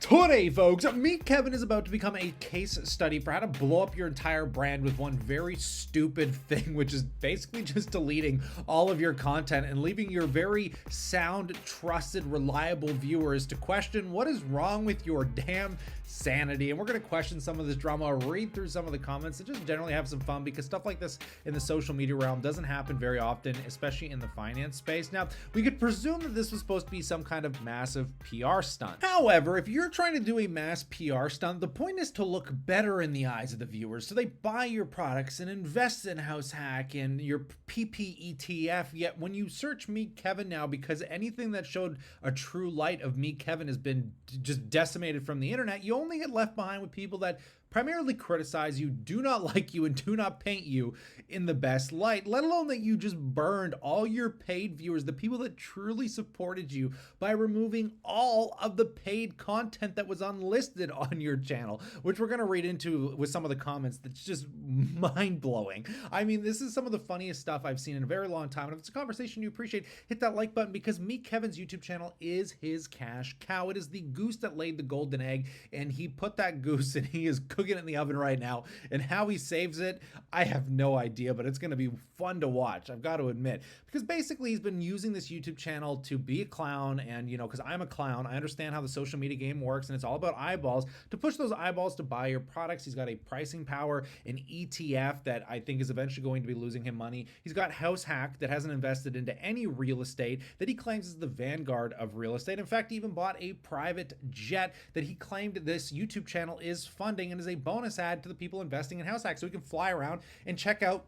Today, folks, Meet Kevin is about to become a case study for how to blow up your entire brand with one very stupid thing, which is basically just deleting all of your content and leaving your very sound, trusted, reliable viewers to question what is wrong with your damn sanity. And we're going to question some of this drama, read through some of the comments, and just generally have some fun because stuff like this in the social media realm doesn't happen very often, especially in the finance space. Now, we could presume that this was supposed to be some kind of massive PR stunt. However, if you're trying to do a mass PR stunt, the point is to look better in the eyes of the viewers, so they buy your products and invest in House Hack and your PPETF. Yet when you search Meet Kevin now, because anything that showed a true light of Meet Kevin has been just decimated from the internet, you only get left behind with people that primarily criticize you, do not like you, and do not paint you in the best light, let alone that you just burned all your paid viewers, the people that truly supported you, by removing all of the paid content that was unlisted on your channel, which we're going to read into with some of the comments. That's just mind-blowing. I mean, this is some of the funniest stuff I've seen in a very long time, and if it's a conversation you appreciate, hit that like button, because Meet Kevin's YouTube channel is his cash cow. It is the goose that laid the golden egg, and he put that goose and he is cooking it in the oven right now, and how he saves it, I have no idea, but it's going to be fun to watch, I've got to admit, because basically he's been using this YouTube channel to be a clown, and you know, because I'm a clown, I understand how the social media game works, and it's all about eyeballs, to push those eyeballs to buy your products. He's got a pricing power, an ETF that I think is eventually going to be losing him money. He's got House Hack that hasn't invested into any real estate, that he claims is the vanguard of real estate. In fact, he even bought a private jet that he claimed this YouTube channel is funding, and is a bonus ad to the people investing in House Hack, so we can fly around and check out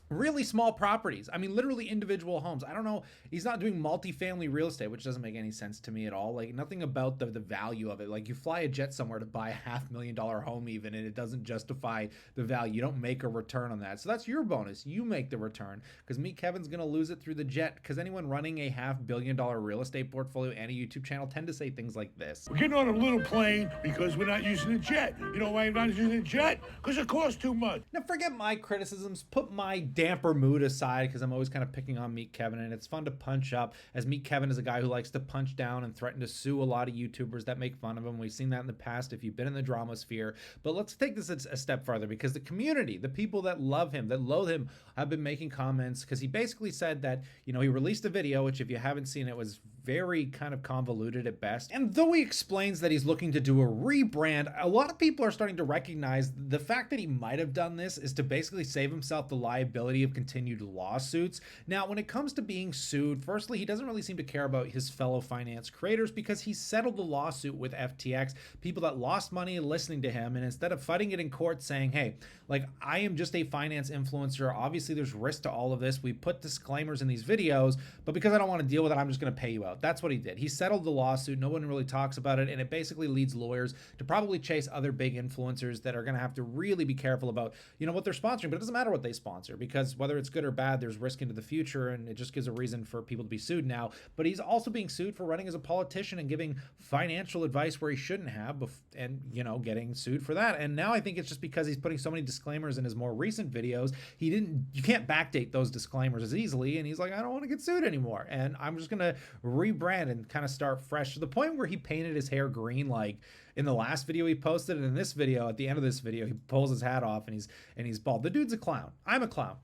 really small properties. I mean, literally individual homes. I don't know. He's not doing multifamily real estate, which doesn't make any sense to me at all. Like, nothing about the value of it. Like, you fly a jet somewhere to buy a $500,000 home even, and it doesn't justify the value. You don't make a return on that. So that's your bonus. You make the return, because Meet Kevin's going to lose it through the jet, because anyone running a $500,000,000 real estate portfolio and a YouTube channel tend to say things like this. We're getting on a little plane because we're not using a jet. You know why I'm not using a jet? Because it costs too much. Now, forget my criticisms. Put my damper mood aside, because I'm always kind of picking on Meet Kevin, and it's fun to punch up, as Meet Kevin is a guy who likes to punch down and threaten to sue a lot of YouTubers that make fun of him. We've seen that in the past if you've been in the drama sphere. But let's take this a step further, because the community, the people that love him, that loathe him, have been making comments, because he basically said that, you know, he released a video, which if you haven't seen it, was very kind of convoluted at best. And though he explains that he's looking to do a rebrand, a lot of people are starting to recognize the fact that he might have done this is to basically save himself the liability of continued lawsuits. Now, when it comes to being sued, firstly, he doesn't really seem to care about his fellow finance creators, because he settled the lawsuit with FTX, people that lost money listening to him, and instead of fighting it in court saying, hey, like, I am just a finance influencer, obviously there's risk to all of this, we put disclaimers in these videos, but because I don't want to deal with it, I'm just going to pay you out. That's what he did. He settled the lawsuit. No one really talks about it, and it basically leads lawyers to probably chase other big influencers that are going to have to really be careful about, you know, what they're sponsoring. But it doesn't matter what they sponsor, because whether it's good or bad, there's risk into the future, and it just gives a reason for people to be sued now. But he's also being sued for running as a politician and giving financial advice where he shouldn't have, and, you know, getting sued for that. And now I think it's just because he's putting so many disclaimers in his more recent videos, you can't backdate those disclaimers as easily, and he's like, I don't want to get sued anymore, and I'm just gonna rebrand and kind of start fresh, to the point where he painted his hair green, like in the last video he posted, and in this video, at the end of this video, he pulls his hat off and he's bald. The dude's a clown. I'm a clown.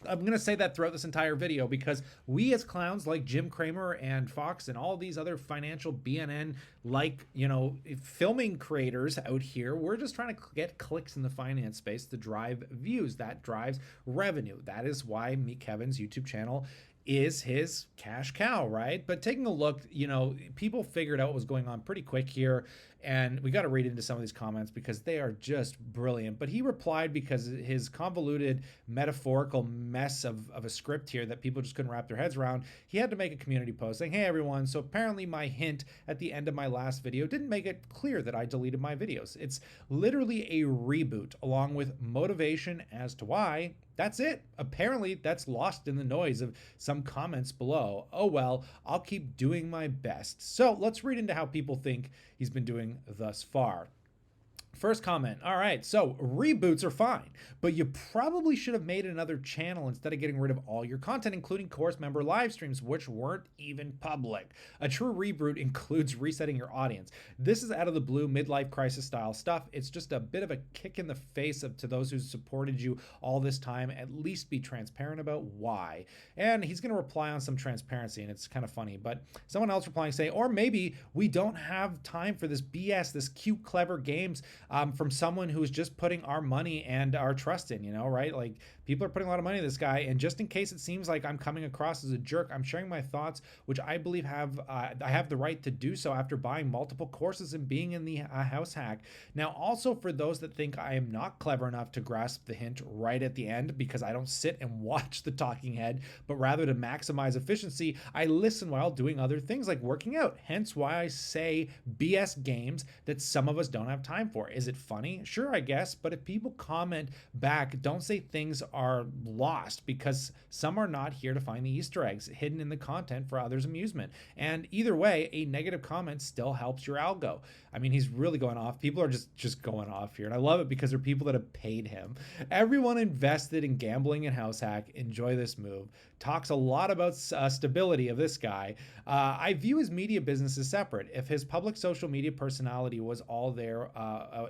I'm going to say that throughout this entire video, because we as clowns like Jim Cramer and Fox and all these other financial BNN, like, you know, filming creators out here, we're just trying to get clicks in the finance space to drive views. That drives revenue. That is why Meet Kevin's YouTube channel is his cash cow, right? But taking a look, you know, people figured out what was going on pretty quick here, and we got to read into some of these comments because they are just brilliant. But he replied, because his convoluted metaphorical mess of a script here that people just couldn't wrap their heads around, he had to make a community post saying, hey everyone, so apparently my hint at the end of my last video didn't make it clear that I deleted my videos. It's literally a reboot, along with motivation as to why. That's it. Apparently that's lost in the noise of some comments below. Oh well, I'll keep doing my best. So let's read into how people think he's been doing thus far. First comment. All right, so reboots are fine, but you probably should have made another channel instead of getting rid of all your content, including course member live streams, which weren't even public. A true reboot includes resetting your audience. This is out of the blue, midlife crisis style stuff. It's just a bit of a kick in the face to those who supported you all this time. At least be transparent about why. And he's going to reply on some transparency, and it's kind of funny. But someone else replying saying, or maybe we don't have time for this BS, this cute, clever games. From someone who's just putting our money and our trust in, right? Like, people are putting a lot of money in this guy, and just in case it seems like I'm coming across as a jerk, I'm sharing my thoughts, which I believe I have the right to do so after buying multiple courses and being in the house hack. Now, also for those that think I am not clever enough to grasp the hint right at the end because I don't sit and watch the talking head, but rather to maximize efficiency, I listen while doing other things like working out. Hence why I say BS games that some of us don't have time for. Is it funny? Sure, I guess. But if people comment back, don't say things are lost, because some are not here to find the Easter eggs hidden in the content for others' amusement. And either way, a negative comment still helps your algo. I mean, he's really going off. People are just going off here. And I love it because they're people that have paid him. Everyone invested in gambling and house hack. Enjoy this move. Talks a lot about stability of this guy. I view his media business as separate. If his public social media personality was all there,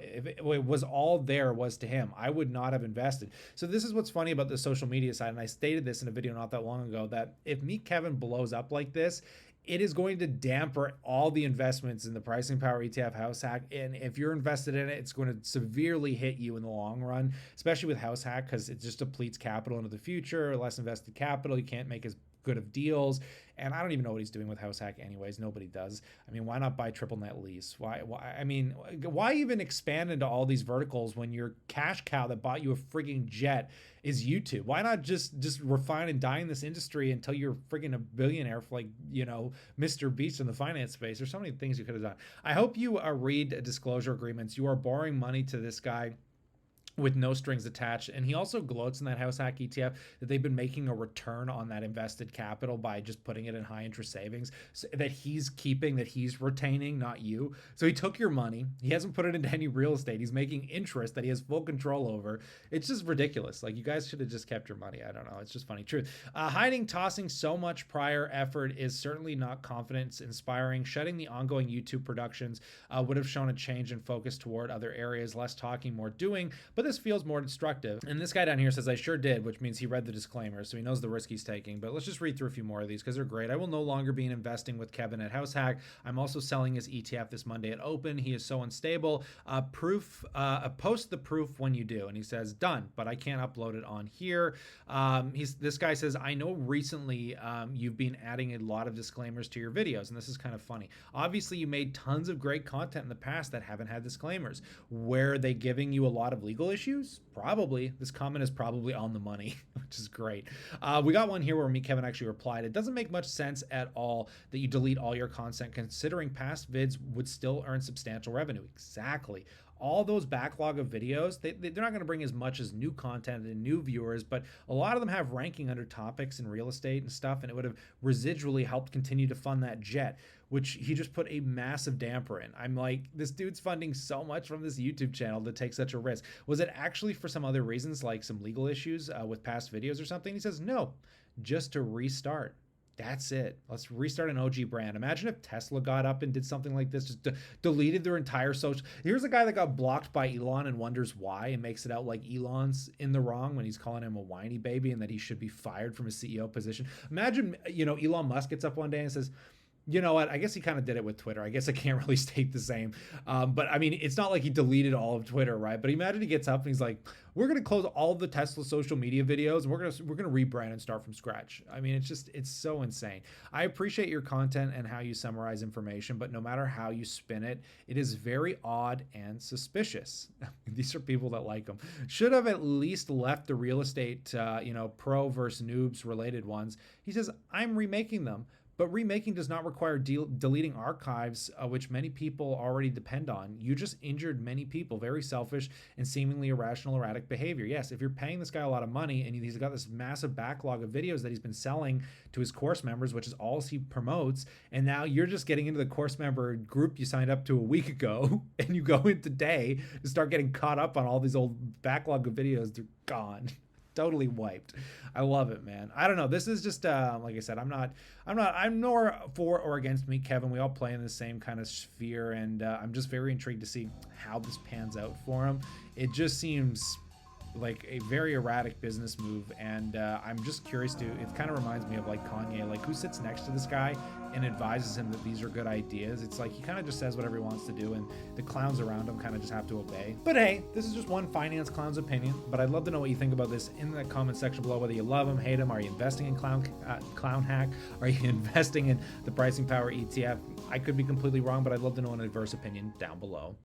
if it was all there was to him, I would not have invested. So this is what's funny about the social media side. And I stated this in a video not that long ago, that if Meet Kevin blows up like this, it is going to damper all the investments in the Pricing Power ETF house hack. And if you're invested in it, it's going to severely hit you in the long run, especially with house hack, because it just depletes capital into the future, less invested capital. You can't make as good of deals. And I don't even know what he's doing with house hack anyways. Nobody does. I mean, why not buy triple net lease? Why even expand into all these verticals when your cash cow that bought you a frigging jet is YouTube? Why not just refine and die in this industry until you're frigging a billionaire, for Mr. Beast in the finance space? There's so many things you could have done. I hope you read disclosure agreements. You are borrowing money to this guy with no strings attached. And he also gloats in that house hack ETF that they've been making a return on that invested capital by just putting it in high interest savings, so that he's keeping, that he's retaining, not you. So he took your money. He hasn't put it into any real estate. He's making interest that he has full control over. It's just ridiculous. Like, you guys should have just kept your money. I don't know. It's just funny. Truth. Tossing so much prior effort is certainly not confidence inspiring. Shutting the ongoing YouTube productions would have shown a change in focus toward other areas, less talking, more doing. But this feels more destructive. And this guy down here says, I sure did, which means he read the disclaimer, so he knows the risk he's taking. But let's just read through a few more of these because they're great. I will no longer be investing with Kevin at house hack. I'm also selling his ETF this Monday at open. He is so unstable. Post the proof when you do. And he says, done, but I can't upload it on here. This guy says, I know recently you've been adding a lot of disclaimers to your videos, and this is kind of funny. Obviously, you made tons of great content in the past that haven't had disclaimers. Were they giving you a lot of legal issues? Probably. This comment is probably on the money, which is great. We got one here where Meet Kevin actually replied, it doesn't make much sense at all that you delete all your content, considering past vids would still earn substantial revenue. Exactly. All those backlog of videos, they're not going to bring as much as new content and new viewers, but a lot of them have ranking under topics in real estate and stuff, and it would have residually helped continue to fund that jet, which he just put a massive damper in. I'm like, this dude's funding so much from this YouTube channel to take such a risk. Was it actually for some other reasons, like some legal issues with past videos or something? He says, no, just to restart. That's it. Let's restart an OG brand. Imagine if Tesla got up and did something like this, just deleted their entire social. Here's a guy that got blocked by Elon and wonders why, and makes it out like Elon's in the wrong when he's calling him a whiny baby and that he should be fired from his CEO position. Imagine, Elon Musk gets up one day and says, you know what? I guess he kind of did it with Twitter. I guess I can't really state the same. But I mean, it's not like he deleted all of Twitter, right? But imagine he gets up and he's like, we're going to close all the Tesla social media videos. And we're going to rebrand and start from scratch. I mean, it's so insane. I appreciate your content and how you summarize information, but no matter how you spin it, it is very odd and suspicious. These are people that like him. Should have at least left the real estate, pro versus noobs related ones. He says, I'm remaking them, But remaking does not require deleting archives, which many people already depend on. You just injured many people, very selfish and seemingly irrational, erratic behavior. Yes, if you're paying this guy a lot of money and he's got this massive backlog of videos that he's been selling to his course members, which is all he promotes, and now you're just getting into the course member group you signed up to a week ago, and you go in today to start getting caught up on all these old backlog of videos, they're gone. Totally wiped. I love it, man. I don't know. This is just like I said, I'm nor for or against Meet Kevin. We all play in the same kind of sphere, and I'm just very intrigued to see how this pans out for him. It just seems like a very erratic business move, and I'm just curious to, it kind of reminds me of like Kanye, like who sits next to this guy and advises him that these are good ideas. It's like he kind of just says whatever he wants to do, and the clowns around him kind of just have to obey. But hey, this is just one finance clown's opinion, but I'd love to know what you think about this in the comment section below, whether you love him, hate him. Are you investing in Clown Hack? Are you investing in the Pricing Power ETF? I could be completely wrong, but I'd love to know an adverse opinion down below.